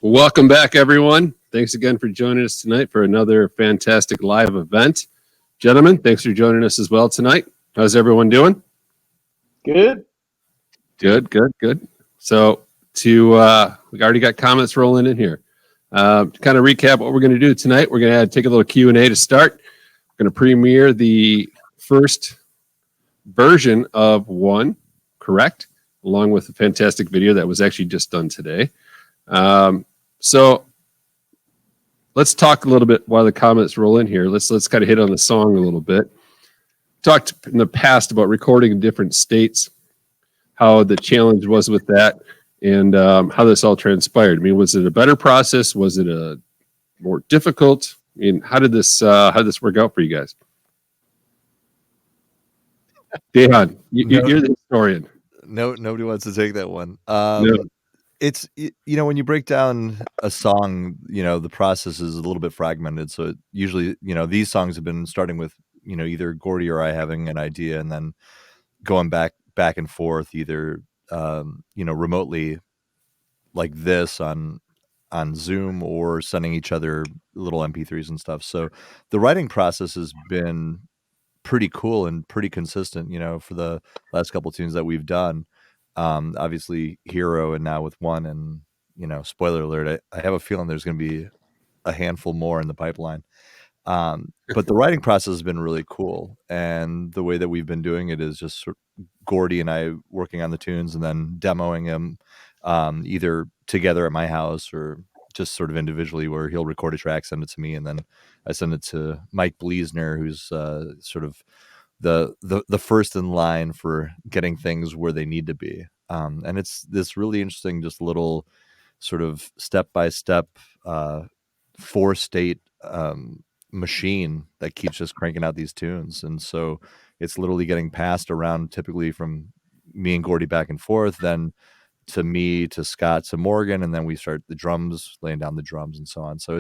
Welcome back, everyone. Thanks again for joining us tonight for another fantastic live event. Gentlemen, thanks for joining us as well tonight. How's everyone doing? Good. So we already got comments rolling in here. To kind of recap what we're going to do tonight, we're going to take a little Q&A to start. We're going to premiere the first version of One, correct? Along with a fantastic video that was actually just done today. So let's talk a little bit while the comments roll in here. Let's kind of hit on the song a little bit. Talked in the past about recording in different states, how the challenge was with that, and how this all transpired. I mean, was it a better process? Was it a more difficult? I mean, how did this work out for you guys? Dejan, you're the historian. No, nobody wants to take that one. No. It's, when you break down a song, the process is a little bit fragmented. So usually, these songs have been starting with, either Gordy or I having an idea and then going back and forth, either, remotely like this on Zoom or sending each other little MP3s and stuff. So the writing process has been pretty cool and pretty consistent, for the last couple tunes that we've done. Obviously Hero and now with One, and spoiler alert, I have a feeling there's going to be a handful more in the pipeline. But the writing process has been really cool, and the way that we've been doing it is just sort of Gordy and I working on the tunes and then demoing them either together at my house or just sort of individually, where he'll record a track, send it to me, and then I send it to Mike Bleesner, who's sort of the first in line for getting things where they need to be. And it's this really interesting, just little sort of step-by-step 4-state machine that keeps just cranking out these tunes. And so it's literally getting passed around, typically from me and Gordy back and forth, then to me, to Scott, to Morgan, and then we start the drums, laying down the drums and so on. So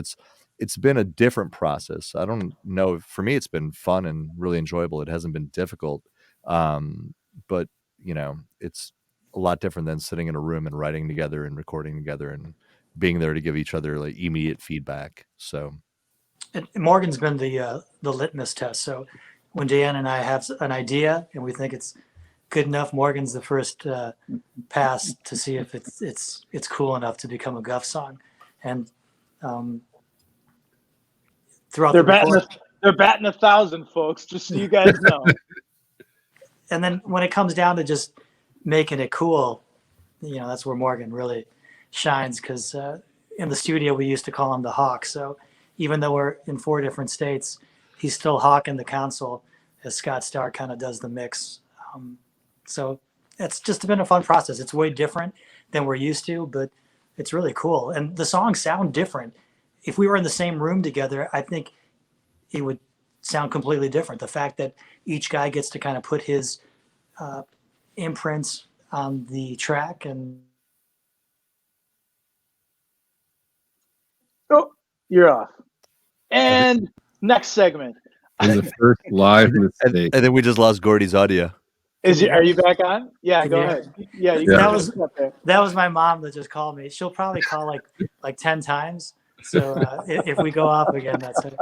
it's been a different process. I don't know. For me, it's been fun and really enjoyable. It hasn't been difficult. But, it's a lot different than sitting in a room and writing together and recording together and being there to give each other like immediate feedback. So and Morgan's been the litmus test. So when Dan and I have an idea and we think it's good enough, Morgan's the first pass to see if it's cool enough to become a Gufs song. And throughout they're batting 1,000, folks, just so you guys know. And then when it comes down to just making it cool, that's where Morgan really shines, because in the studio we used to call him the Hawk. So even though we're in 4 different states, he's still hawking the console as Scott Starr kind of does the mix. So it's just been a fun process. It's way different than we're used to, but it's really cool. And the songs sound different. If we were in the same room together, I think it would sound completely different. The fact that each guy gets to kind of put his imprints on the track. And oh, you're off. And next segment. In the first live in the state. And then we just lost Gordy's audio. Are you back on? Yeah, go ahead. Yeah, that was my mom that just called me. She'll probably call like 10 times. So if we go off again, that's it.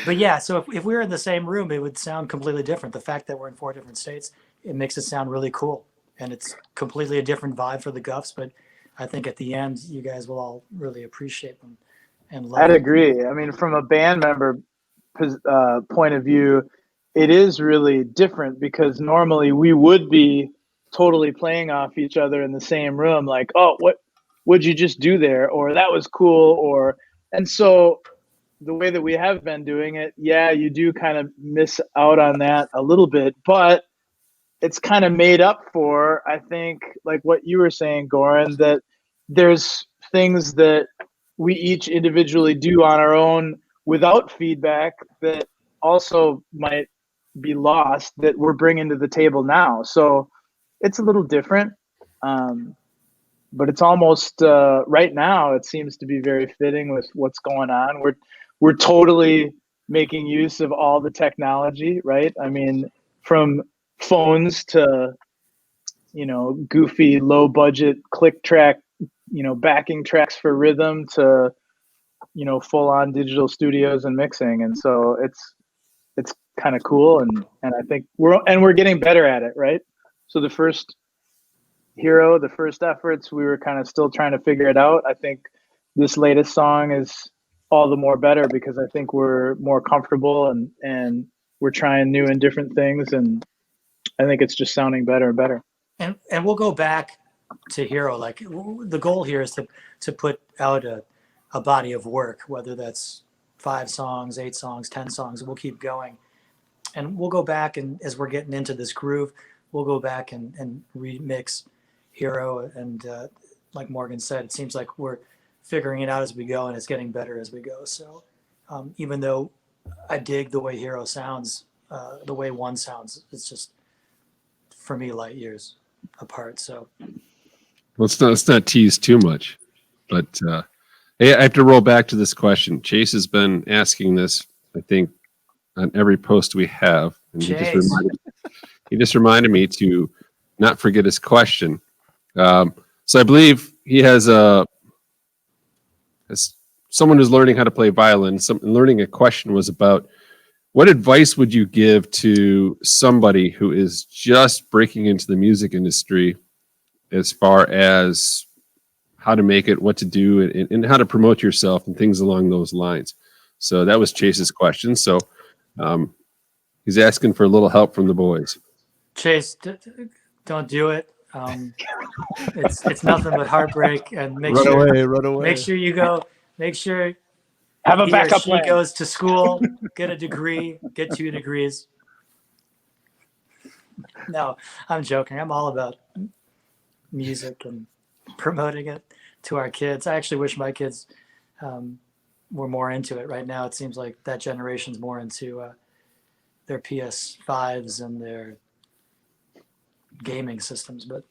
But yeah, so if we were in the same room, it would sound completely different. The fact that we're in 4 different states, it makes it sound really cool. And it's completely a different vibe for the Gufs. But I think at the end, you guys will all really appreciate them and love I'd it. agree. I mean, from a band member point of view, it is really different, because normally we would be totally playing off each other in the same room, like, oh, what would you just do there? Or that was cool. And so the way that we have been doing it, yeah, you do kind of miss out on that a little bit, but it's kind of made up for, I think, like what you were saying, Goran, that there's things that we each individually do on our own without feedback that also might be lost that we're bringing to the table now. So it's a little different, but it's almost right now it seems to be very fitting with what's going on. We're totally making use of all the technology, right? I mean, from phones to goofy low budget click track backing tracks for rhythm to, full on digital studios and mixing. And so it's kind of cool. And I think we're getting better at it. Right. So the first efforts, we were kind of still trying to figure it out. I think this latest song is all the more better because I think we're more comfortable and we're trying new and different things. And I think it's just sounding better and better. And we'll go back to Hero. Like the goal here is to put out a body of work, whether that's 5 songs, 8 songs, 10 songs. We'll keep going, and we'll go back, and as we're getting into this groove, we'll go back and remix Hero. And like Morgan said, it seems like we're figuring it out as we go, and it's getting better as we go. So even though I dig the way Hero sounds, the way one sounds, it's just, for me, light years apart. So let's not tease too much, but hey, I have to roll back to this question. Chase has been asking this, I think, on every post we have, and he just reminded me to not forget his question. So I believe he has someone who's learning how to play violin. Learning a question was about, what advice would you give to somebody who is just breaking into the music industry as far as how to make it, what to do, and how to promote yourself and things along those lines? So that was Chase's question. So he's asking for a little help from the boys. Chase, don't do it. It's nothing but heartbreak. And Run away. Make sure you go. Make sure have a he backup or she plan. goes to school, get a degree, get 2 degrees. No, I'm joking. I'm all about music and promoting it to our kids. I actually wish my kids were more into it. Right now, it seems like that generation's more into their PS5s and their gaming systems. But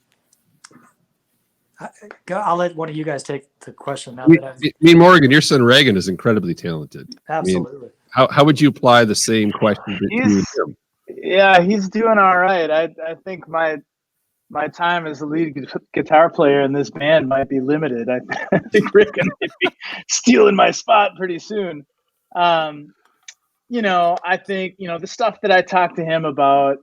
I'll let one of you guys take the question now. Morgan, your son Reagan is incredibly talented. Absolutely. How would you apply the same question to him? Yeah, he's doing all right. I think my time as a lead guitar player in this band might be limited. I think Reagan might be stealing my spot pretty soon. I think, the stuff that I talk to him about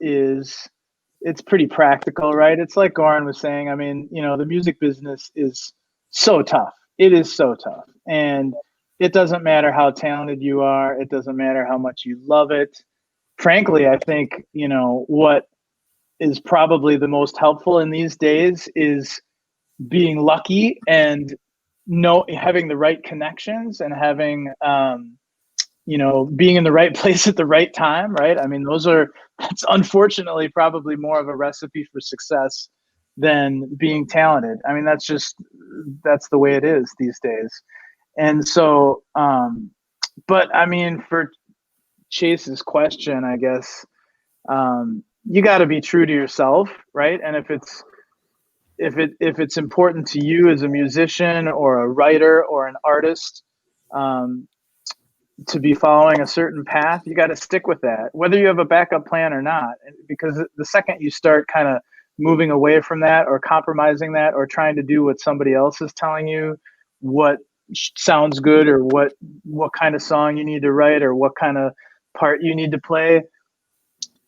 it's pretty practical, right? It's like Goran was saying. I mean, the music business is so tough. It is so tough. And it doesn't matter how talented you are. It doesn't matter how much you love it. Frankly, I think, what is probably the most helpful in these days is being lucky and having the right connections and having, being in the right place at the right time, right? I mean, that's unfortunately probably more of a recipe for success than being talented. I mean, that's the way it is these days. And so, but I mean, for Chase's question, I guess, you got to be true to yourself, right? And if it's important to you as a musician or a writer or an artist, to be following a certain path, you got to stick with that, whether you have a backup plan or not. Because the second you start kind of moving away from that or compromising that or trying to do what somebody else is telling you what sounds good or what kind of song you need to write or what kind of part you need to play,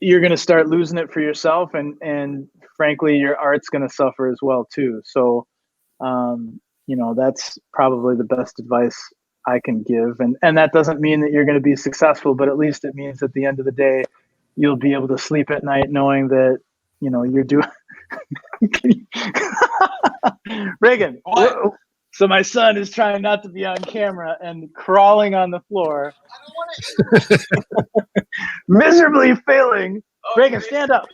you're going to start losing it for yourself. And frankly, your art's going to suffer as well too. So, that's probably the best advice I can give. And that doesn't mean that you're going to be successful, but at least it means at the end of the day, you'll be able to sleep at night knowing that, you're doing. Reagan. What? So my son is trying not to be on camera and crawling on the floor. I don't want to. Miserably failing. Oh, Reagan, stand up.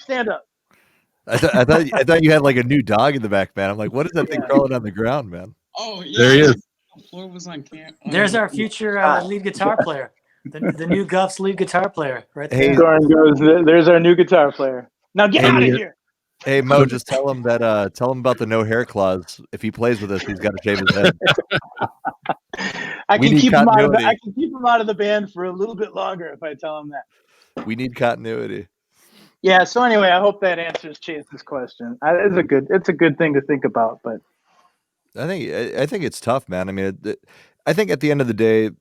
I thought you had like a new dog in the back, man. I'm like, what is that thing crawling on the ground, man? Oh, yeah. There he is. The floor was on camera. There's our future lead guitar player, the new Gufs lead guitar player, right there. Hey, Goran goes, there's our new guitar player. Now get out of here. Hey Mo, just tell him about the no hair clause. If he plays with us, he's got to shave his head. I can keep him out of the band for a little bit longer if I tell him that. We need continuity. Yeah. So anyway, I hope that answers Chase's question. It's a good thing to think about. But I think it's tough, man. I mean, I think at the end of the day,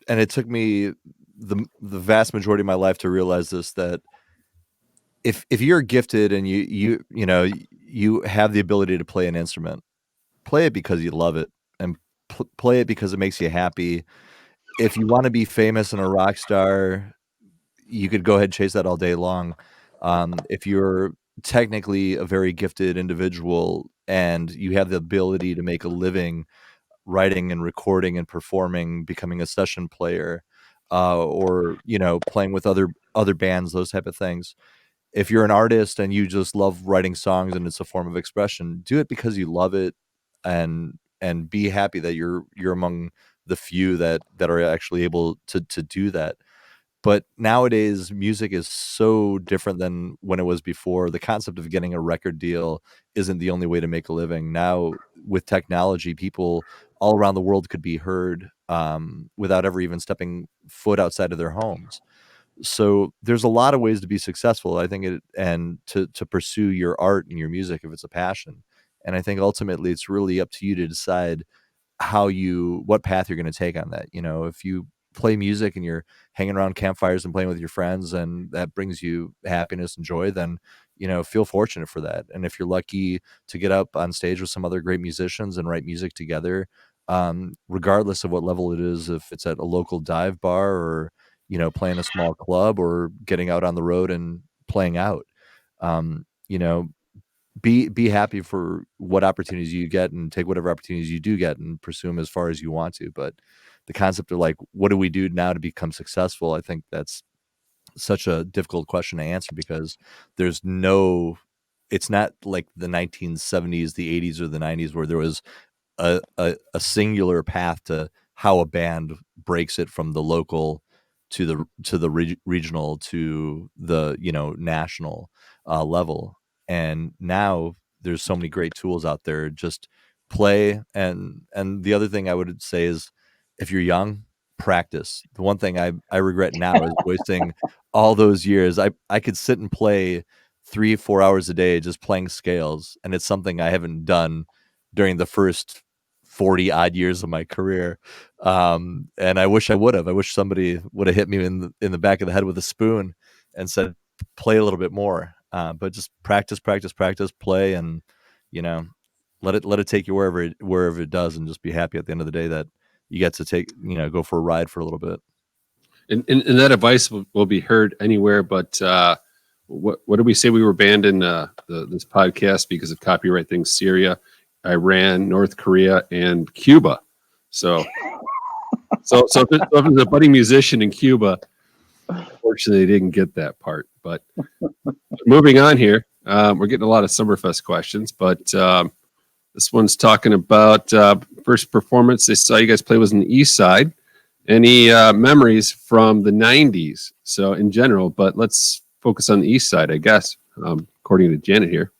and it took me the vast majority of my life to realize this, that if you're gifted and you have the ability to play an instrument, play it because you love it, and play it because it makes you happy. If you want to be famous and a rock star, you could go ahead and chase that all day long. If you're technically a very gifted individual and you have the ability to make a living writing and recording and performing, becoming a session player, or playing with other bands, those type of things. If you're an artist and you just love writing songs and it's a form of expression, do it because you love it, and be happy that you're among the few that are actually able to do that. But nowadays, music is so different than when it was before. The concept of getting a record deal isn't the only way to make a living. Now, with technology, people all around the world could be heard, without ever even stepping foot outside of their homes. So there's a lot of ways to be successful, I think, and to pursue your art and your music if it's a passion. And I think ultimately it's really up to you to decide what path you're going to take on that. If you play music and you're hanging around campfires and playing with your friends and that brings you happiness and joy, then feel fortunate for that. And if you're lucky to get up on stage with some other great musicians and write music together, regardless of what level it is, if it's at a local dive bar or playing a small club or getting out on the road and playing out, um, you know be happy for what opportunities you get and take whatever opportunities you do get and pursue them as far as you want to. But the concept of like, what do we do now to become successful? I think that's such a difficult question to answer, because it's not like the 1970s, the 80s, or the 90s where there was a singular path to how a band breaks it from the local to the regional to the national level. And now there's so many great tools out there. Just play. And the other thing I would say is, if you're young, practice. The one thing I regret now is wasting all those years. I could sit and play 3-4 hours a day just playing scales, and it's something I haven't done during the first 40 odd years of my career. And I wish I would have. I wish somebody would have hit me in the back of the head with a spoon and said, play a little bit more. But just practice, play, and you know, let it take you wherever it does, and just be happy at the end of the day that you get to go for a ride for a little bit. And that advice will be heard anywhere. But what did we say? We were banned in this podcast because of copyright things: Syria, Iran, North Korea, and Cuba. So if there's a budding musician in Cuba, unfortunately, they didn't get that part. But moving on here, we're getting a lot of Summerfest questions, but this one's talking about first performance they saw you guys play was in the East Side. Any memories from the 90s? So in general, but let's focus on the East Side, I guess, according to Janet here.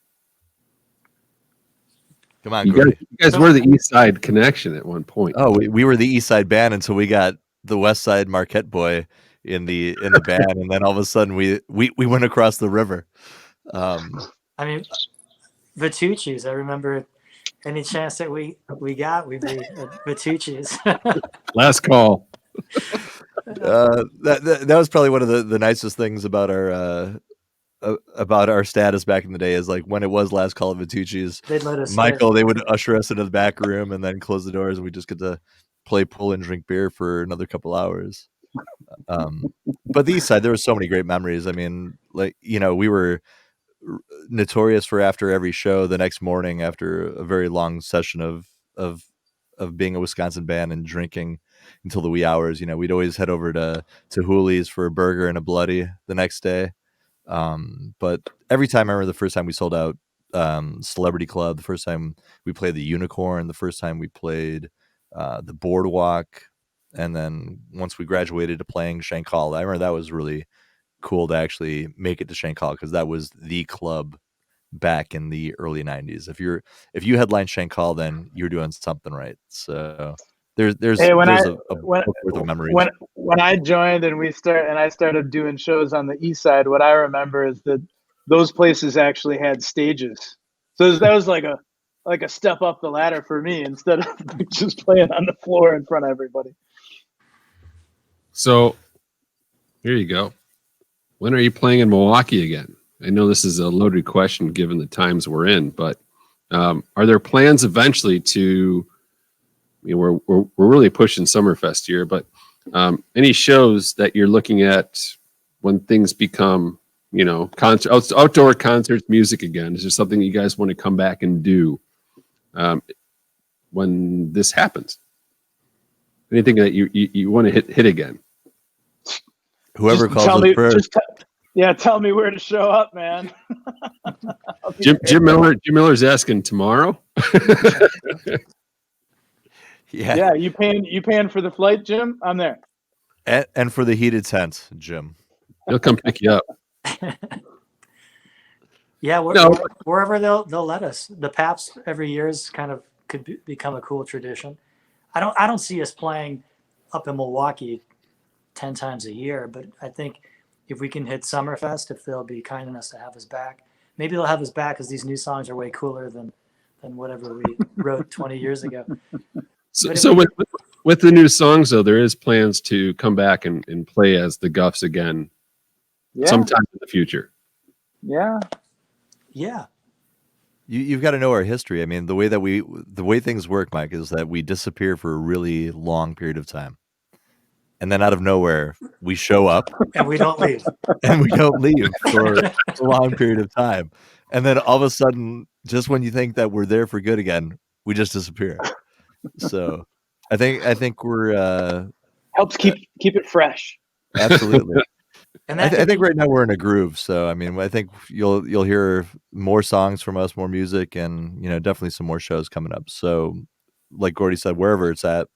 Come on, you guys were the East Side connection at one point. Oh, we were the East Side band until we got the West Side Marquette boy in the band, and then all of a sudden we went across the river. I mean, Vitucci's. I remember any chance that we got, we'd be at Vitucci's. Last call. That was probably one of the nicest things about our status back in the day, is like when it was last call at Vitucci's, They'd let us Michael, they would usher us into the back room and then close the doors, and we just get to play pool and drink beer for another couple hours. But the East Side, there were so many great memories. I mean, like, we were notorious for, after every show the next morning, after a very long session of being a Wisconsin band and drinking until the wee hours, we'd always head over to Hooley's for a burger and a bloody the next day. But every time, I remember the first time we sold out Celebrity Club, the first time we played the Unicorn, the first time we played the Boardwalk, and then once we graduated to playing Shank Hall, I remember that was really cool to actually make it to Shank Hall, because that was the club back in the early 90s. If you headline Shank Hall, then you're doing something right. So there's a book worth of memories. When I joined and I started doing shows on the East Side, what I remember is that those places actually had stages. So that was like like a step up the ladder for me instead of just playing on the floor in front of everybody. So here you go. When are you playing in Milwaukee again? I know this is a loaded question given the times we're in, but are there plans eventually to? We're really pushing Summerfest here, but any shows that you're looking at when things become, outdoor concerts, music again? Is there something you guys want to come back and do when this happens? Anything that you want to hit again? Whoever Just calls tell us me, first. tell me where to show up, man. Jim Miller's asking tomorrow. Yeah, you paying for the flight, Jim? I'm there. And for the heated tent, Jim. He'll come pick you up. Yeah, wherever they'll let us. The Paps every year is kind of become a cool tradition. I don't see us playing up in Milwaukee 10 times a year, but I think if we can hit Summerfest, if they'll be kind enough to have us back, maybe they'll have us back because these new songs are way cooler than whatever we wrote 20 years ago. So with the new songs, though, there is plans to come back and play as the Gufs again sometime in the future. Yeah. Yeah. You've got to know our history. I mean, the way things work, Mike, is that we disappear for a really long period of time. And then out of nowhere, we show up. And we don't leave. And we don't leave for a long period of time. And then all of a sudden, just when you think that we're there for good again, we just disappear. So I think we're helps keep it fresh. Absolutely. And I think right now we're in a groove. So I mean, I think you'll hear more songs from us, more music, and definitely some more shows coming up. So like Gordy said, wherever it's at,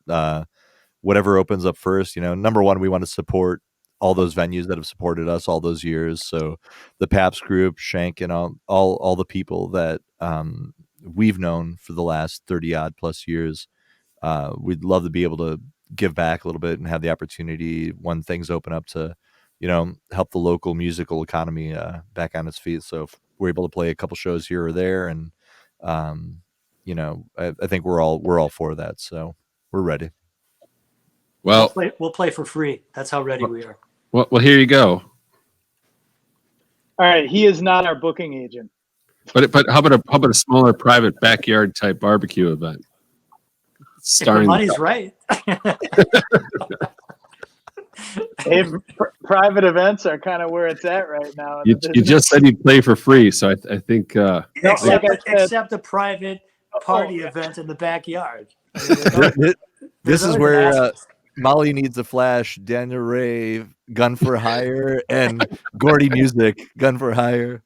whatever opens up first, number one, we want to support all those venues that have supported us all those years. So the Paps group, Shank, and all the people that we've known for the last 30 odd plus years. We'd love to be able to give back a little bit and have the opportunity when things open up to, help the local musical economy back on its feet. So if we're able to play a couple shows here or there, and I think we're all for that. So we're ready. Well, we'll play for free. That's how ready we are. Well, here you go. All right, he is not our booking agent. But how about a smaller private backyard type barbecue event? If the money's right. Hey, private events are kind of where it's at right now. You just said you'd play for free, so I think except a private party event in the backyard. This is where Molly Needs a Flash, Daniel Ray, Gun for Hire, and Gordy Music, Gun for Hire,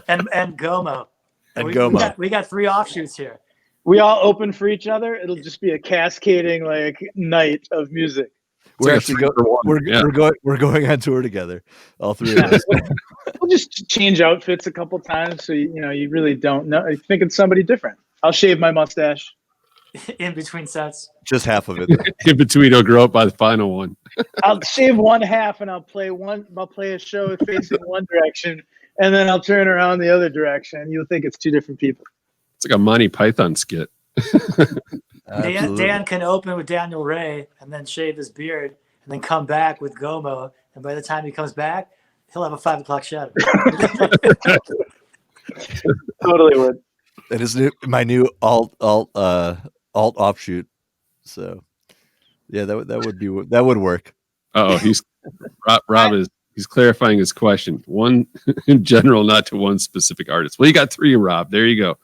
and Gomo. And Gomo. We got 3 offshoots here. We all open for each other. It'll just be a cascading night of music. We're going on tour together, all 3 of us. We'll just change outfits a couple times, so you really don't know. You think it's somebody different. I'll shave my mustache in between sets. Just half of it. In between, it'll grow up by the final one. I'll shave one half, and I'll play a show facing one direction, and then I'll turn around the other direction. You'll think it's 2 different people. It's like a Monty Python skit. Dan can open with Daniel Ray and then shave his beard and then come back with Gomo. And by the time he comes back, he'll have a 5 o'clock shadow. Totally would. That is my new alt offshoot. So yeah, that would work. He's he's clarifying his question. One in general, not to one specific artist. Well, you got 3, Rob. There you go.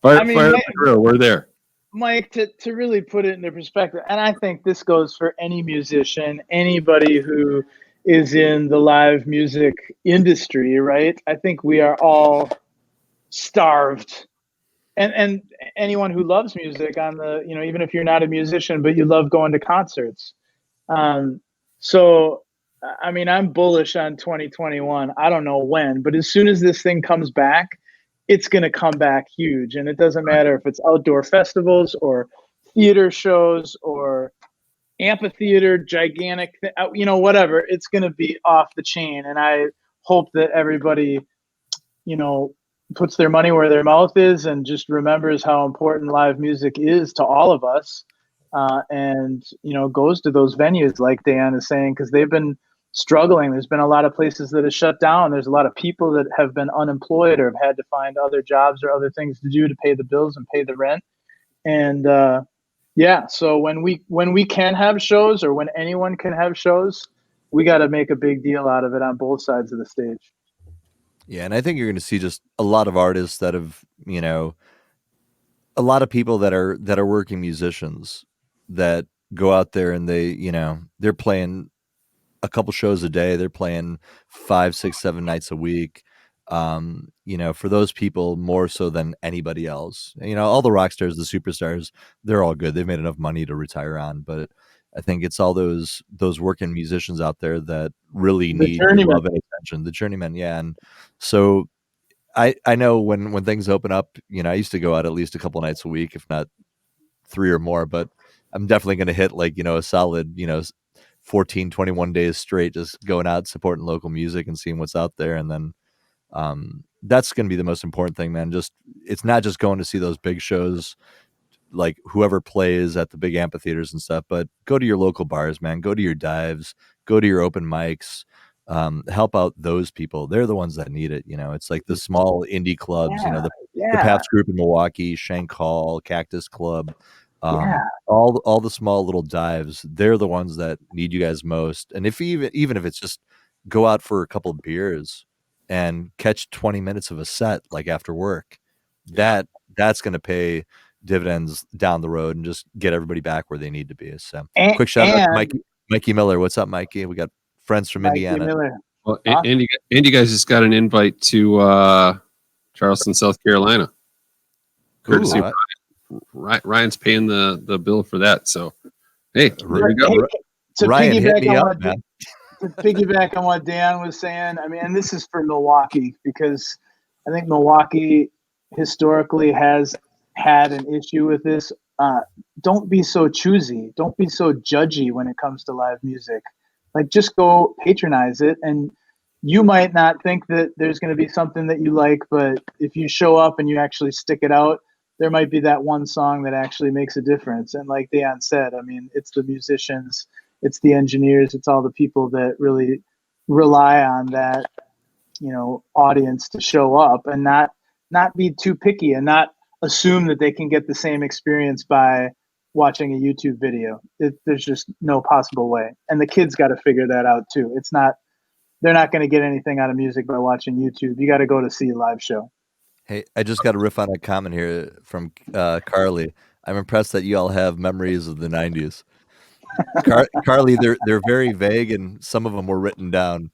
We're there. Mike, to really put it into perspective, and I think this goes for any musician, anybody who is in the live music industry, right? I think we are all starved. And anyone who loves music even if you're not a musician, but you love going to concerts. So, I mean, I'm bullish on 2021. I don't know when, but as soon as this thing comes back, it's going to come back huge. And it doesn't matter if it's outdoor festivals or theater shows or amphitheater, gigantic, whatever. It's going to be off the chain. And I hope that everybody, puts their money where their mouth is and just remembers how important live music is to all of us, and goes to those venues like Dan is saying, because they've been struggling. There's been a lot of places that have shut down. There's a lot of people that have been unemployed or have had to find other jobs or other things to do to pay the bills and pay the rent. And so when we can have shows, or when anyone can have shows, we got to make a big deal out of it on both sides of the stage. Yeah, and I think you're going to see just a lot of artists that have, a lot of people that are working musicians that go out there and they're playing a couple shows a day. They're playing 5, 6, 7 nights a week. For those people more so than anybody else. All the rock stars, the superstars, they're all good. They've made enough money to retire on, but I think it's all those working musicians out there that really need your love and attention. The journeymen, yeah. And so I know when things open up, I used to go out at least a couple nights a week, if not 3 or more, but I'm definitely going to hit a solid, 14, 21 days straight, just going out, supporting local music and seeing what's out there. And then that's going to be the most important thing, man. It's not just going to see those big shows, like whoever plays at the big amphitheaters and stuff, but go to your local bars, man. Go to your dives, go to your open mics, help out those people. They're the ones that need it. It's like the small indie clubs, the Paths Group in Milwaukee, Shank Hall, Cactus Club, all the small little dives. They're the ones that need you guys most. And if even if it's just go out for a couple of beers and catch 20 minutes of a set, like after work, that's going to pay dividends down the road and just get everybody back where they need to be. So quick shout out to Mikey Miller. What's up, Mikey? We got friends from Indiana. Miller. Well, Andy guys just got an invite to Charleston, South Carolina. Courtesy of Ryan's paying the bill for that. So hey, there we go. Ryan, hit me up, man. To piggyback on what Dan was saying, I mean, and this is for Milwaukee, because I think Milwaukee historically has had an issue with this. Don't be so choosy. Don't be so judgy when it comes to live music. Like, just go patronize it. And you might not think that there's going to be something that you like, but if you show up and you actually stick it out, there might be that one song that actually makes a difference. And like Dan said, I mean, it's the musicians, it's the engineers, it's all the people that really rely on that, audience to show up, and not be too picky and not assume that they can get the same experience by watching a YouTube video. There's just no possible way. And the kids got to figure that out too. They're not going to get anything out of music by watching YouTube. You got to go to see a live show. Hey, I just got to riff on a comment here from Carly. I'm impressed that you all have memories of the 90s. Carly, they're very vague, and some of them were written down.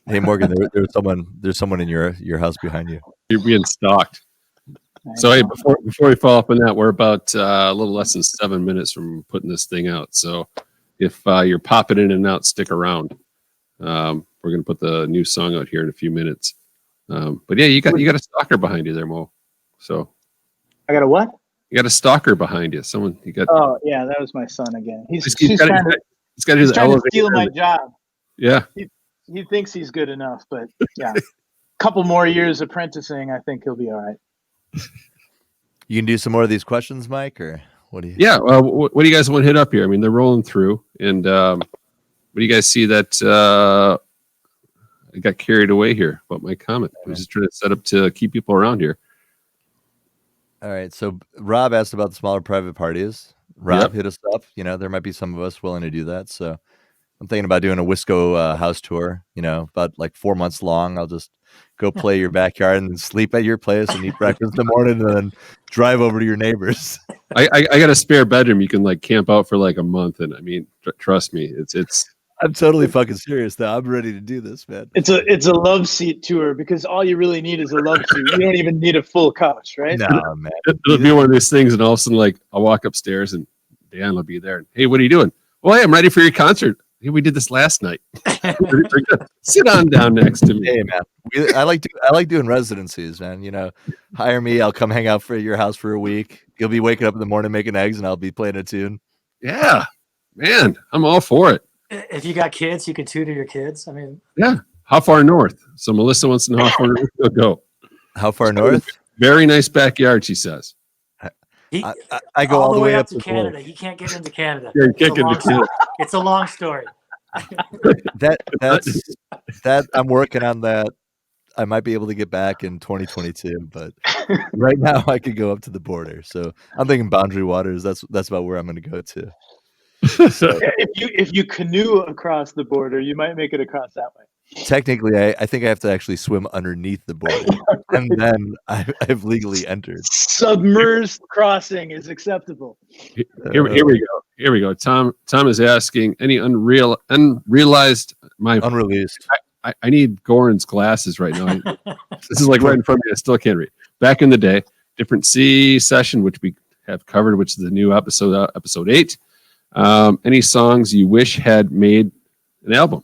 Hey, Morgan, there's someone in your house behind you. You're being stalked. So hey, before we follow up on that, we're about a little less than 7 minutes from putting this thing out. So if you're popping in and out, stick around. We're going to put the new song out here in a few minutes. But yeah, you got a stalker behind you there, Mo. So I got a what? You got a stalker behind you. Someone you got. Oh yeah, that was my son again. He's trying to steal my job. Yeah. He thinks he's good enough, but yeah, couple more years apprenticing, I think he'll be all right. You can do some more of these questions, Mike, or what do you? Yeah. What do you guys want to hit up here? I mean, they're rolling through, and what do you guys see that I got carried away here about my comment? I was just trying to set up to keep people around here. All right. So Rob asked about the smaller private parties. Rob, hit us up. There might be some of us willing to do that. So I'm thinking about doing a Wisco house tour, about like 4 months long. I'll just go play your backyard and then sleep at your place and eat breakfast in the morning and then drive over to your neighbors. I got a spare bedroom. You can like camp out for like a month. And I mean, trust me, it's. I'm totally fucking serious though. I'm ready to do this, man. It's a love seat tour, because all you really need is a love seat. You don't even need a full couch, right? No, man. It'll be one of these things, and all of a sudden, like, I'll walk upstairs and Dan will be there. Hey, what are you doing? Well, hey, I'm ready for your concert. Hey, we did this last night. Sit on down next to me. Hey, man. I like doing residencies, man. Hire me. I'll come hang out for your house for a week. You'll be waking up in the morning making eggs, and I'll be playing a tune. Yeah, man, I'm all for it. If you got kids, you could tutor your kids. I mean, yeah. How far north? So Melissa wants to know how far north you'll go. How far north? Very nice backyard, she says. He, I go all the way up to the Canada. north. He can't get into Canada. Yeah, you It's a can't get long into Canada. It's a long story. That I'm working on that. I might be able to get back in 2022, but right now I could go up to the border. So I'm thinking Boundary Waters. That's about where I'm going to go to. So Yeah, if you canoe across the border, you might make it across that way. technically, I think I have to actually swim underneath the border, and then I've legally entered. Submerged crossing is acceptable. Here we go. Here we go. Tom is asking any unrealized. Unreleased. I need Goran's glasses right now. This is like right in front of me. I still can't read. Back in the day, different C session, which we have covered, which is the new episode, episode 8. Any songs you wish had made an album?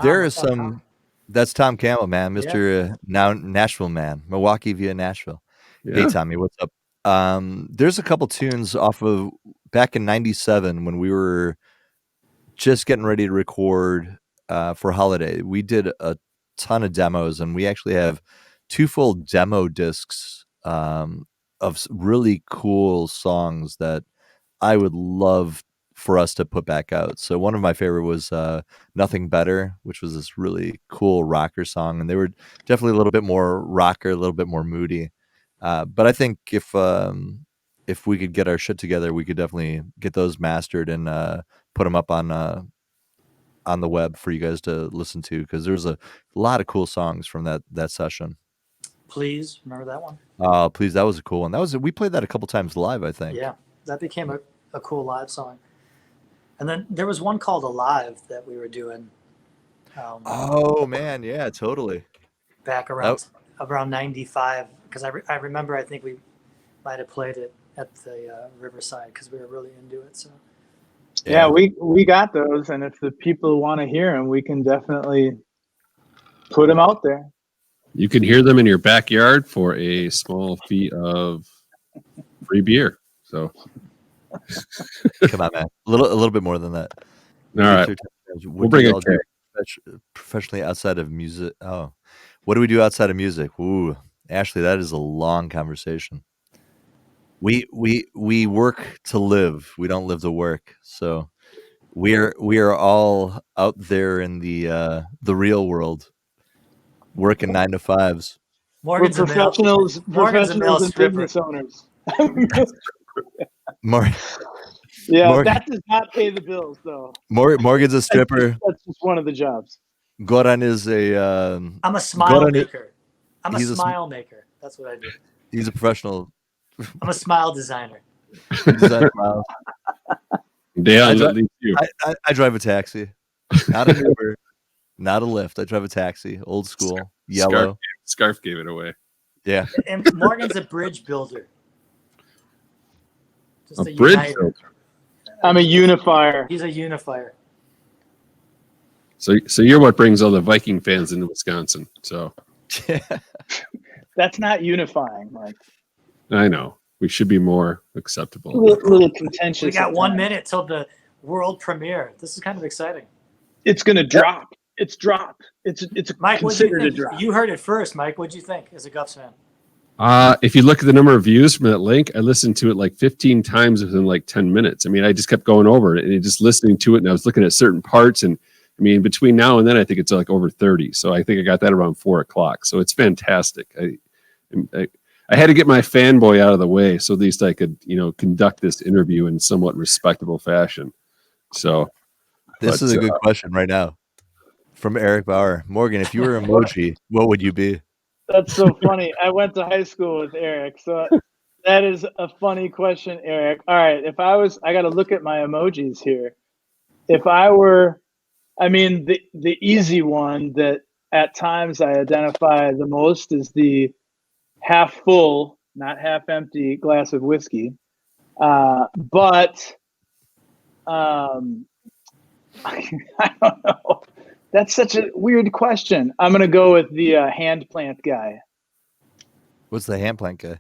There is some. That's Tom Campbell, man, Mr. Now Nashville man, Milwaukee via Nashville. Yeah. Hey Tommy, what's up? There's a couple tunes off of back in '97 when we were just getting ready to record for Holiday. We did a ton of demos, and we actually have 2 full demo discs of really cool songs that I would love for us to put back out. So one of my favorite was Nothing Better, which was this really cool rocker song, and they were definitely a little bit more rocker, a little bit more moody. But I think if we could get our shit together, we could definitely get those mastered and put them up on the web for you guys to listen to, because there's a lot of cool songs from that session. Please, remember that one? Please, that was a cool one. We played that a couple times live, I think. Yeah, that became a cool live song. And then there was one called Alive that we were doing. Oh man, yeah, totally. Back around 95, because I remember I think we might have played it at the Riverside because we were really into it. So yeah, we got those, and if the people want to hear them, we can definitely put them out there. You can hear them in your backyard for a small fee of free beer. So come on, man, a little bit more than that. All right, we'll bring it professionally outside of music. Oh, what do we do outside of music? Ooh, Ashley, that is a long conversation. We work to live. We don't live to work. So we are all out there in the real world, working 9 to 5s. We're professionals and business owners. Yeah, that does not pay the bills, though. Morgan's a stripper. That's just one of the jobs. Goran is I'm a smile maker. I'm a smile maker. That's what I do. He's a professional. I'm a smile designer. Dale, I drive a taxi, not an Uber, not a Lyft. I drive a taxi, old school, yellow. Scarf gave it away. Yeah. And Morgan's a bridge builder. Just a bridge builder. I'm a unifier. He's a unifier. So you're what brings all the Viking fans into Wisconsin. So that's not unifying, Mike. I know. We should be more acceptable. A little contentious. We got 1 minute till the world premiere. This is kind of exciting. It's going to drop. It's dropped. It's Mike, considered a drop. You heard it first, Mike. What'd you think as a Gufs fan? If you look at the number of views from that link, I listened to it like 15 times within like 10 minutes. I mean, I just kept going over it and just listening to it, and I was looking at certain parts. And I mean, between now and then, I think it's like over 30. So I think I got that around 4:00. So it's fantastic. I had to get my fanboy out of the way so at least I could, conduct this interview in somewhat respectable fashion. So this is a good question right now from Eric Bauer. Morgan, if you were an emoji, what would you be? That's so funny. I went to high school with Eric, so that is a funny question, Eric. All right, I got to look at my emojis here. If I were, the easy one that at times I identify the most is the half full, not half empty glass of whiskey. But I don't know. That's such a weird question. I'm going to go with the hand plant guy. What's the hand plant guy?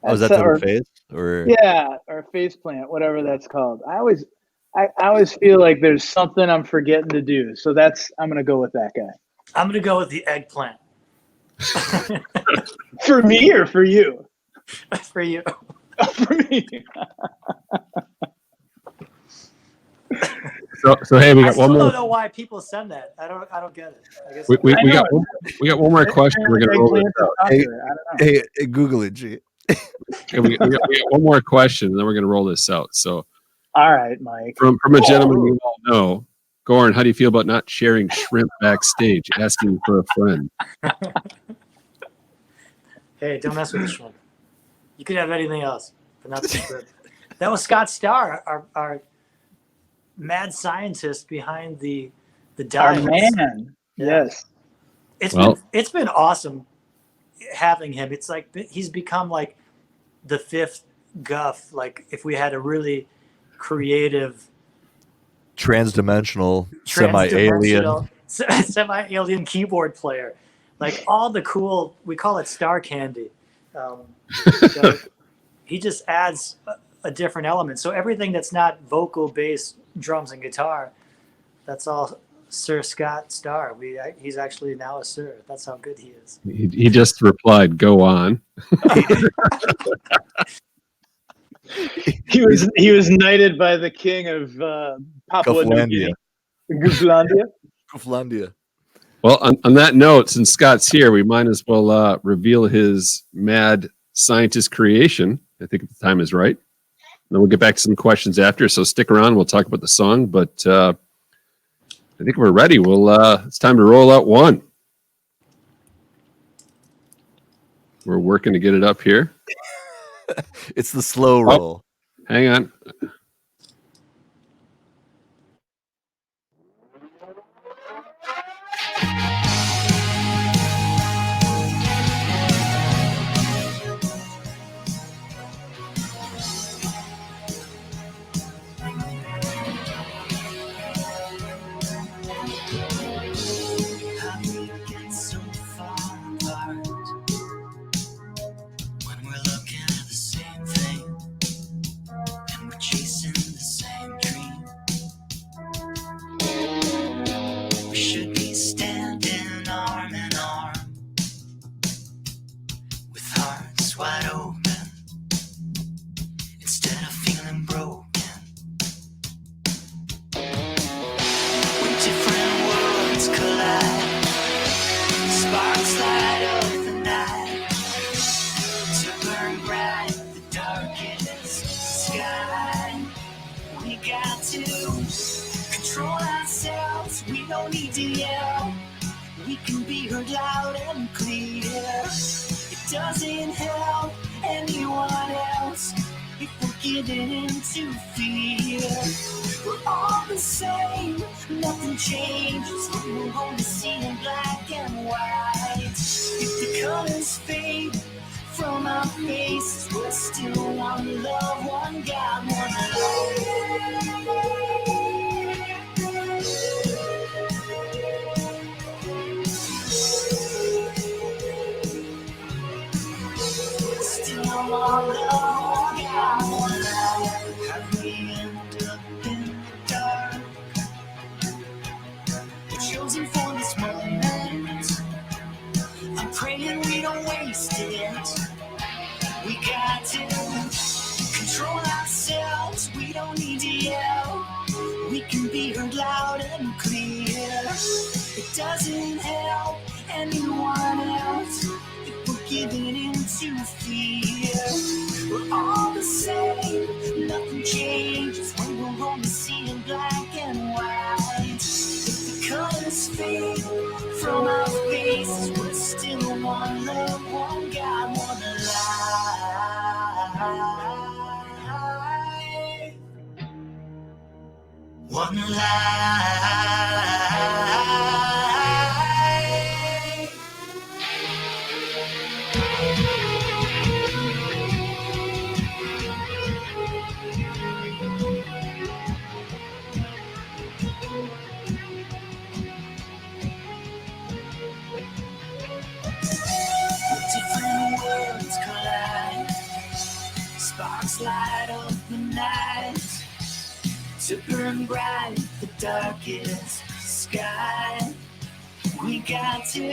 Oh, is that the face? Or yeah, or face plant, whatever that's called. I always feel like there's something I'm forgetting to do. So I'm going to go with that guy. I'm going to go with the eggplant. For me or for you? For you. For me. So hey, we I got still one don't more. know why people send that. I don't get it. I guess We I know. got one more question. We're gonna roll this out. I don't know. Hey, Google it, G. Okay, we got one more question, and then we're gonna roll this out. So All right, Mike. from a gentleman you all know, Goran, how do you feel about not sharing shrimp backstage? Asking for a friend. Hey, don't mess with the shrimp. You could have anything else, but not the shrimp. That was Scott Starr, our mad scientist behind the Our diets. man. Yeah. Yes. It's been awesome having him. It's like he's become like the fifth Guff. Like if we had a really creative, Transdimensional, semi-alien. semi-alien keyboard player, like all the cool. We call it star candy. So he just adds a different element. So everything that's not vocal, bass, drums, and guitar, that's all Sir Scott Starr. He's actually now a Sir. That's how good he is. He just replied, "Go on." He was knighted by the king of Papua New Guinea. Guflandia. Guflandia. Guflandia. Well, on that note, since Scott's here, we might as well reveal his mad scientist creation. I think the time is right. Then we'll get back to some questions after. So stick around. We'll talk about the song, but I think we're ready. It's time to roll out one. We're working to get it up here. It's the slow roll. Hang on. One life. Different worlds collide. Sparks light up the night to burn bright the darkest sky. We got to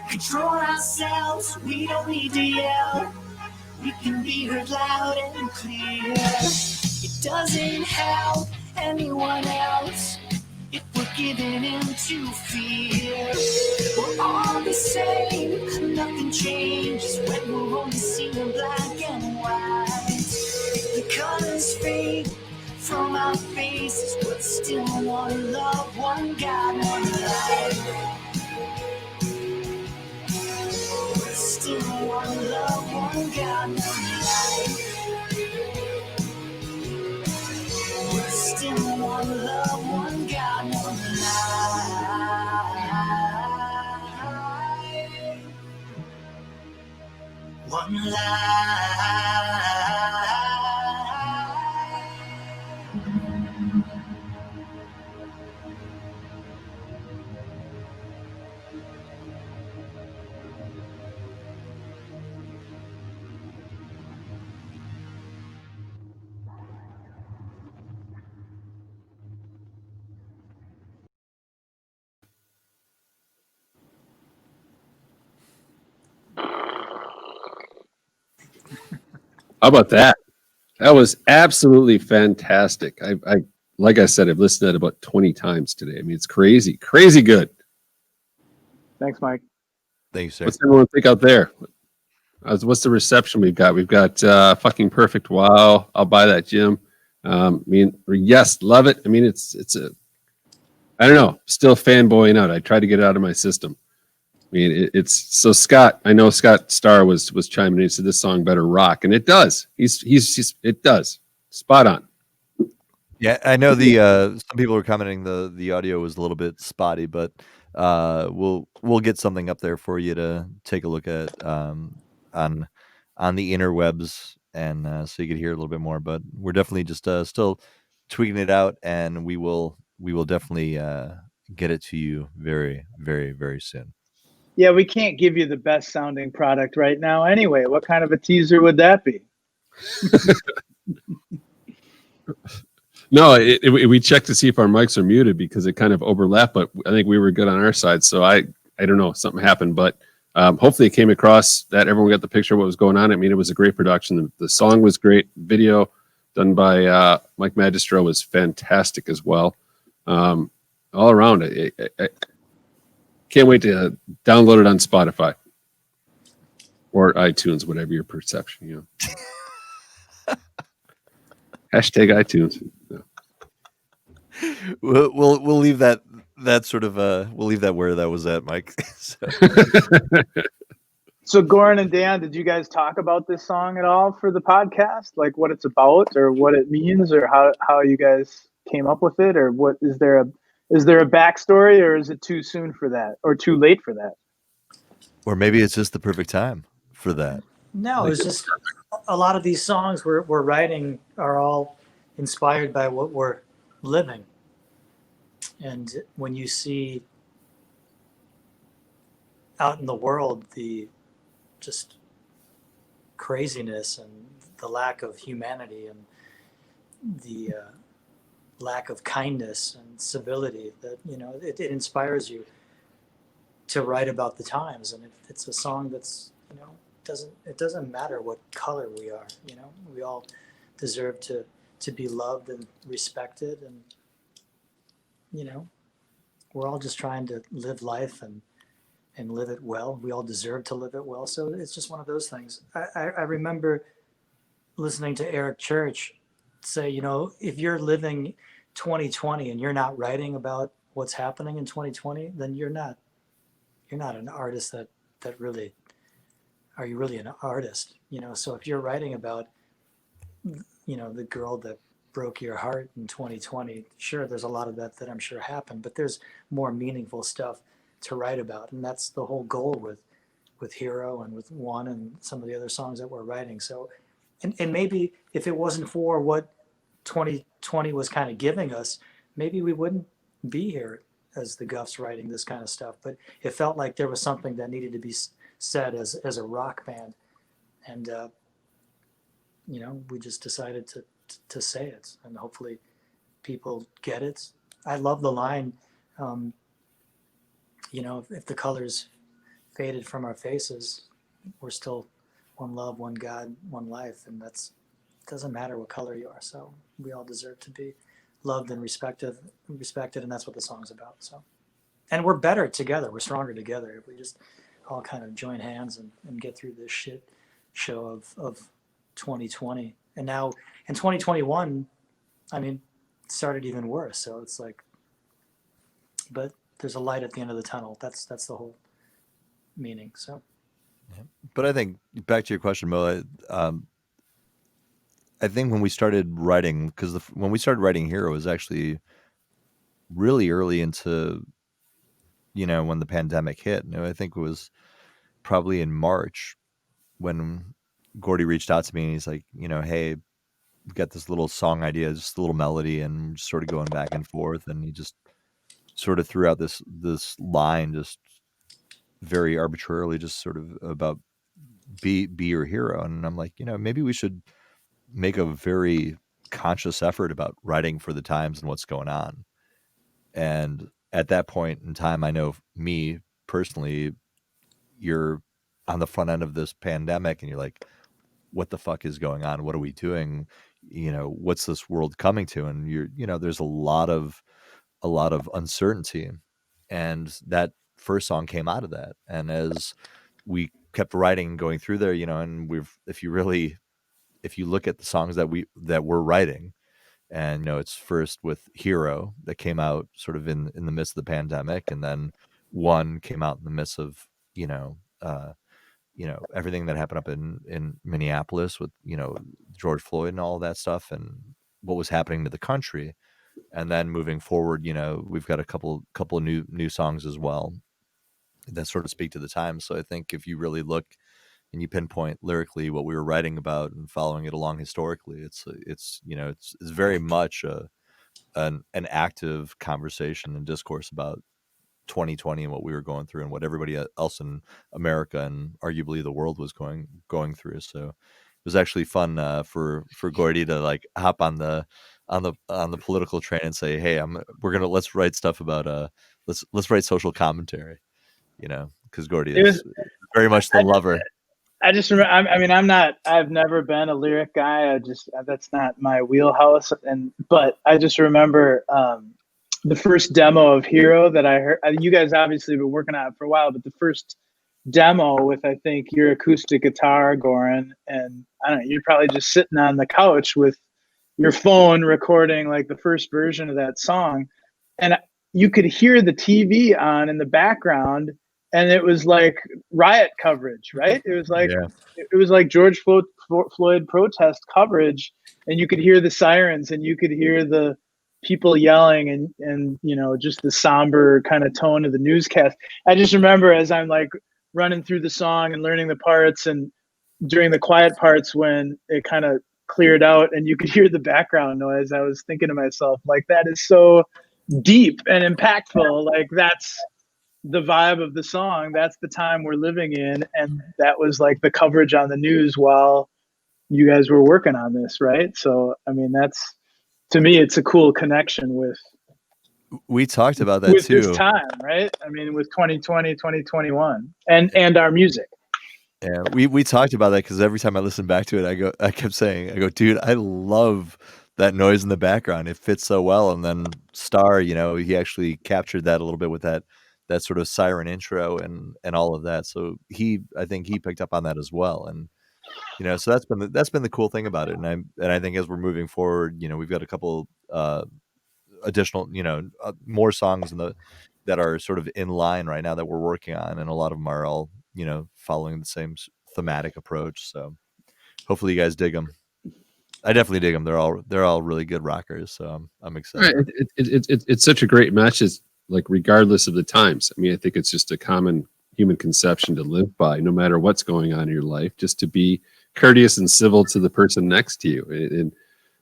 Control ourselves, we don't need to yell. We can be heard loud and clear. It doesn't help anyone else if we're giving in to fear. We're all the same, nothing changes when we're only seeing black and white. If the colors fade from our faces, but still one love, one God, one life. We're still one love, one God, one life. We're still one love, one God, one life. One life. How about that? That was absolutely fantastic. I like I said, I've listened to it about 20 times today. I mean, it's crazy, crazy good. Thanks, Mike. Thank you, sir. What's everyone think out there? What's the reception we've got? We've got fucking perfect. Wow, I'll buy that, Jim. I mean, yes, love it. I mean, it's a, I don't know, still fanboying out. I tried to get it out of my system. I mean, it's so Scott. I know Scott Starr was chiming in. He said this song better rock, and it does. He's it does. Spot on. Yeah, I know the some people were commenting the audio was a little bit spotty, but we'll get something up there for you to take a look at on the interwebs, and so you can hear a little bit more. But we're definitely just still tweaking it out, and we will definitely get it to you very, very, very soon. Yeah, we can't give you the best sounding product right now anyway. What kind of a teaser would that be? No, we checked to see if our mics are muted because it kind of overlapped, but I think we were good on our side. So I don't know, something happened, but hopefully it came across that everyone got the picture of what was going on. I mean, it was a great production. The song was great. Video done by Mike Magistro was fantastic as well. All around, I can't wait to download it on Spotify or iTunes, whatever your perception, you know. Hashtag iTunes. No. We'll leave that sort of we'll leave that where that was at, Mike. So Goran and Dan, did you guys talk about this song at all for the podcast? Like what it's about or what it means or how you guys came up with it, or what is there a backstory, or is it too soon for that or too late for that? Or maybe it's just the perfect time for that. No, it's just a lot of these songs we're writing are all inspired by what we're living. And when you see out in the world the just craziness and the lack of humanity and the lack of kindness and civility, that it inspires you to write about the times. And it's a song that's it doesn't matter what color we are. We all deserve to be loved and respected, and we're all just trying to live life and live it well. We all deserve to live it well. So it's just one of those things. I remember listening to Eric Church say, if you're living 2020 and you're not writing about what's happening in 2020, then you're not an artist that really, are you really an artist? So if you're writing about, the girl that broke your heart in 2020, sure, there's a lot of that I'm sure happened, but there's more meaningful stuff to write about. And that's the whole goal with Hero and with One and some of the other songs that we're writing. So, and maybe if it wasn't for what 2020 was kind of giving us, maybe we wouldn't be here as the Gufs writing this kind of stuff. But it felt like there was something that needed to be said as a rock band. And, we just decided to say it, and hopefully people get it. I love the line, if the colors faded from our faces, we're still one love, one God, one life, and that's doesn't matter what color you are. So we all deserve to be loved and respected, and that's what the song's about. So, and we're better together. We're stronger together if we just all kind of join hands and get through this shit show of 2020. And now in 2021, I mean, it started even worse. So it's like, but there's a light at the end of the tunnel. That's the whole meaning. So, But I think back to your question, Mo. I think when we started writing, because when we started writing Hero, it was actually really early into, when the pandemic hit. I think it was probably in March when Gordy reached out to me and he's like, hey, we've got this little song idea, just a little melody, and just sort of going back and forth. And he just sort of threw out this line, just very arbitrarily, just sort of about be your hero. And I'm like, maybe we should make a very conscious effort about writing for the times and what's going on. And at that point in time, I know me personally, you're on the front end of this pandemic and you're like, what the fuck is going on? What are we doing? What's this world coming to? And there's a lot of uncertainty. And that first song came out of that. And as we kept writing and going through there, and if you look at the songs that we're writing, and it's first with Hero that came out sort of in the midst of the pandemic, and then One came out in the midst of everything that happened up in Minneapolis with George Floyd and all that stuff, and what was happening to the country. And then moving forward, we've got a couple of new songs as well that sort of speak to the time. So I think if you really look and you pinpoint lyrically what we were writing about and following it along historically, it's very much an active conversation and discourse about 2020 and what we were going through and what everybody else in America and arguably the world was going through. So it was actually fun for Gordy to like hop on the political train and say, hey, let's write stuff about let's write social commentary, because Gordy is very much the lover. I just remember. I've never been a lyric guy. That's not my wheelhouse. But I just remember the first demo of Hero that I heard. You guys obviously been working on it for a while, but the first demo with, I think, your acoustic guitar, Goran, and I don't know, you're probably just sitting on the couch with your phone recording like the first version of that song, and you could hear the TV on in the background. And it was like riot coverage, right? It was like It was like George Floyd protest coverage, and you could hear the sirens, and you could hear the people yelling, and just the somber kind of tone of the newscast. I just remember as I'm like running through the song and learning the parts, and during the quiet parts when it kind of cleared out, and you could hear the background noise, I was thinking to myself, like, that is so deep and impactful. Like, that's the vibe of the song. That's the time we're living in. And that was like the coverage on the news while you guys were working on this, right? So, I mean, that's, to me, it's a cool connection with. We talked about that too. This time, right? I mean, with 2020, 2021 and our music. Yeah, we talked about that because every time I listen back to it, I kept saying, dude, I love that noise in the background. It fits so well. And then Star, he actually captured that a little bit with that sort of siren intro and all of that. So I think he picked up on that as well. And, so that's been the cool thing about it. And I think as we're moving forward, we've got a couple additional, more songs that are sort of in line right now that we're working on. And a lot of them are all, following the same thematic approach. So hopefully you guys dig them. I definitely dig them. They're all really good rockers. So I'm excited. Right. It's such a great message. Like, regardless of the times. I mean, I think it's just a common human conception to live by, no matter what's going on in your life, just to be courteous and civil to the person next to you. And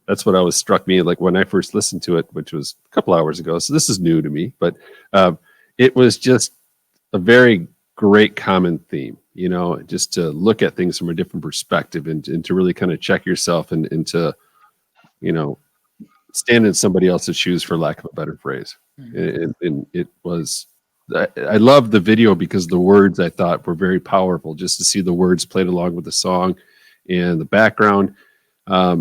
that's what always struck me, like when I first listened to it, which was a couple hours ago. So this is new to me, but it was just a very great common theme, just to look at things from a different perspective and to really kind of check yourself and to, stand in somebody else's shoes, for lack of a better phrase. And it was I love the video because the words I thought were very powerful. Just to see the words played along with the song and the background. I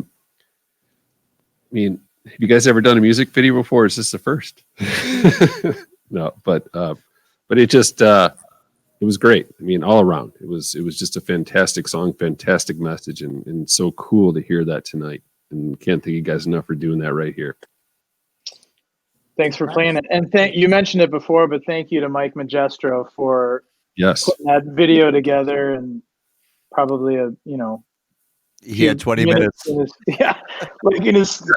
mean, have you guys ever done a music video before? Is this the first? No, but it just it was great. I mean, all around, it was just a fantastic song, fantastic message, and so cool to hear that tonight. And can't thank you guys enough for doing that right here. Thanks for playing it. And you mentioned it before, but thank you to Mike Magestro for putting that video together, and probably he had 20 minutes.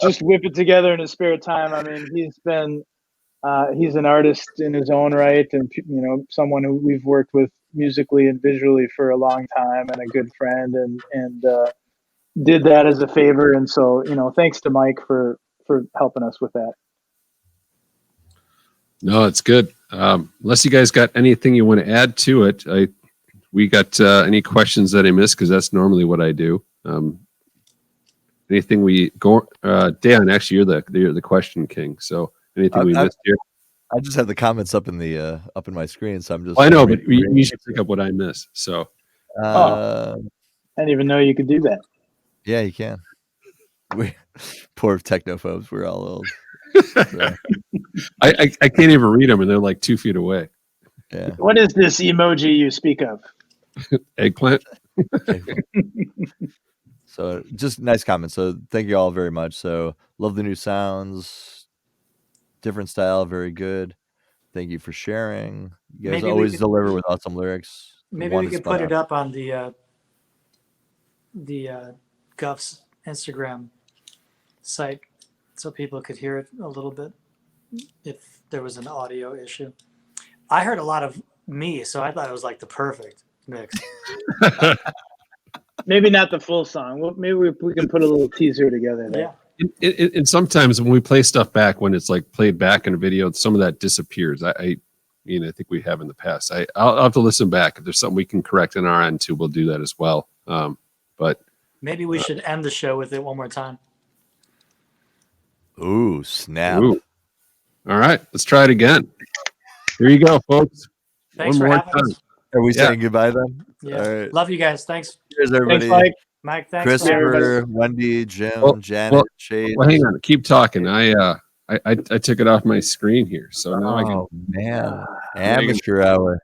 Just whip it together in his spare time. I mean, he's an artist in his own right, and someone who we've worked with musically and visually for a long time, and a good friend, and did that as a favor. And so, thanks to Mike for helping us with that. No, it's good. Unless you guys got anything you want to add to it, we got any questions that I missed, because that's normally what I do. Anything we go, Dan? Actually, you're the question king. So anything we missed here? I just have the comments up in my screen, so I'm just. Well, I know, but you should pick up what I missed. So. I didn't even know you could do that. Yeah, you can. We poor technophobes. We're all old. So. I can't even read them, and they're like 2 feet away. Yeah. What is this emoji you speak of? Eggplant. So just nice comments. So thank you all very much. So love the new sounds, different style, very good. Thank you for sharing. You guys always deliver with awesome lyrics. Maybe we could put it up on the Gufs Instagram site so people could hear it a little bit if there was an audio issue. I heard a lot of me, so I thought it was like the perfect mix. Maybe not the full song. Well, maybe we can put a little teaser together there. Yeah. And sometimes when we play stuff back, when it's like played back in a video, some of that disappears. I think we have in the past. I'll have to listen back. If there's something we can correct in our end too, we'll do that as well. But maybe we should end the show with it one more time. Ooh, snap. Ooh. All right, let's try it again. Here you go, folks. Thanks for having us. Are we saying goodbye then? Yeah. All right. Love you guys. Thanks. Cheers, everybody. Thanks, Mike, thanks. Christopher, Wendy, Jim, Janet, Shade. Well, hang on. Keep talking. I took it off my screen here, so now I can. Man, amateur hour.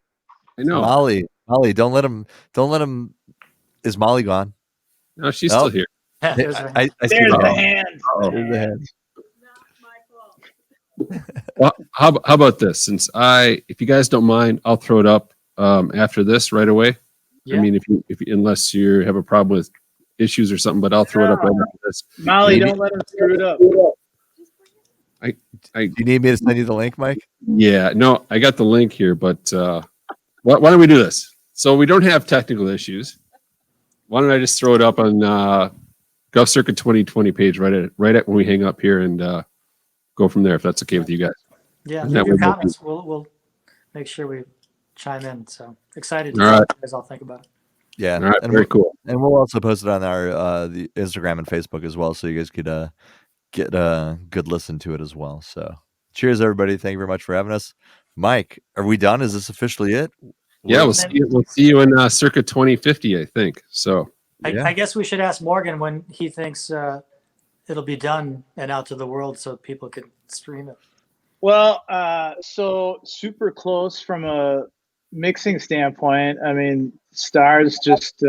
I know. Molly, don't let him. Is Molly gone? No, she's still here. There's I see There's the the hand. hand. There's the hand. Well, how about this? Since if you guys don't mind, I'll throw it up after this right away. Yeah. I mean, if you have a problem with issues or something, but I'll throw it up right after this. Molly, don't let him screw it up. Do you need me to send you the link, Mike? Yeah, no, I got the link here, but why don't we do this? So we don't have technical issues. Why don't I just throw it up on Gufs Circa 2020 page right at when we hang up here, and go from there if that's okay with you guys. Yeah, That your way comments. We'll make sure we chime in. So excited to All see right. what you guys all think about it. Yeah. All right, and very cool. And we'll also post it on our the Instagram and Facebook as well, so you guys could get a good listen to it as well. So cheers, everybody. Thank you very much for having us. Mike, are we done? Is this officially it? Yeah, we'll see you in Circa 2050, I think. So I guess we should ask Morgan when he thinks it'll be done and out to the world so people can stream it. Well, so super close from a mixing standpoint. I mean, Star's just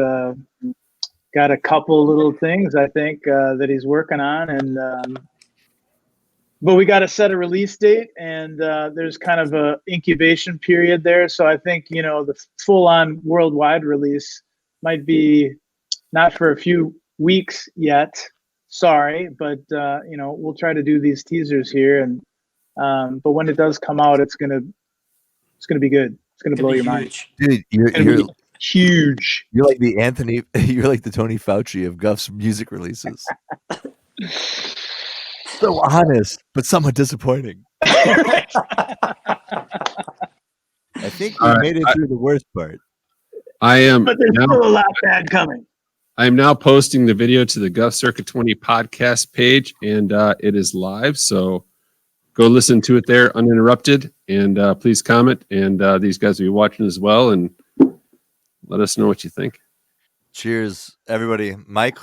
got a couple little things I think that he's working on, and but we got to set a release date, and there's kind of a incubation period there. So I think the full-on worldwide release might be not for a few weeks yet. Sorry, but we'll try to do these teasers here, and but when it does come out, it's gonna be good. It's gonna blow your mind, dude. You're huge. You're like the Anthony. You're like the Tony Fauci of Guf's music releases. So honest, but somewhat disappointing. I think we made it through the worst part. I am, but there's still a lot bad coming. I am now posting the video to the Gufs Circa 20 podcast page, and it is live. So go listen to it there uninterrupted, and please comment. And these guys will be watching as well, and let us know what you think. Cheers, everybody. Mike,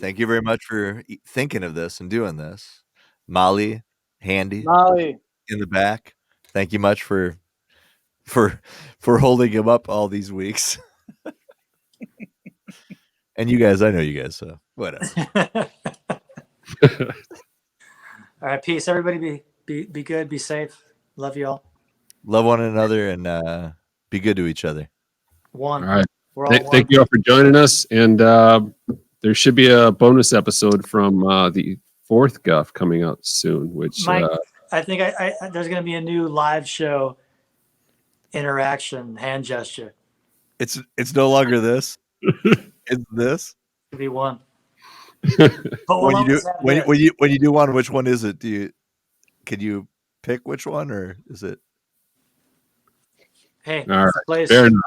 Thank you. very much for thinking of this and doing this. Molly, Handy Molly, in the back, thank you much for holding him up all these weeks. And you guys, I know you guys, so whatever. All right, peace. Everybody be good, be safe. Love you all. Love one another and be good to each other. One. All right. We're all one. Thank you all for joining us. And there should be a bonus episode from the 4th Guff coming out soon, which Mike, I think I there's going to be a new live show interaction hand gesture. It's no longer this. It's this. Could be one. But when you do one, which one is it? Can you pick which one, or is it? Hey, all right. place Fair enough.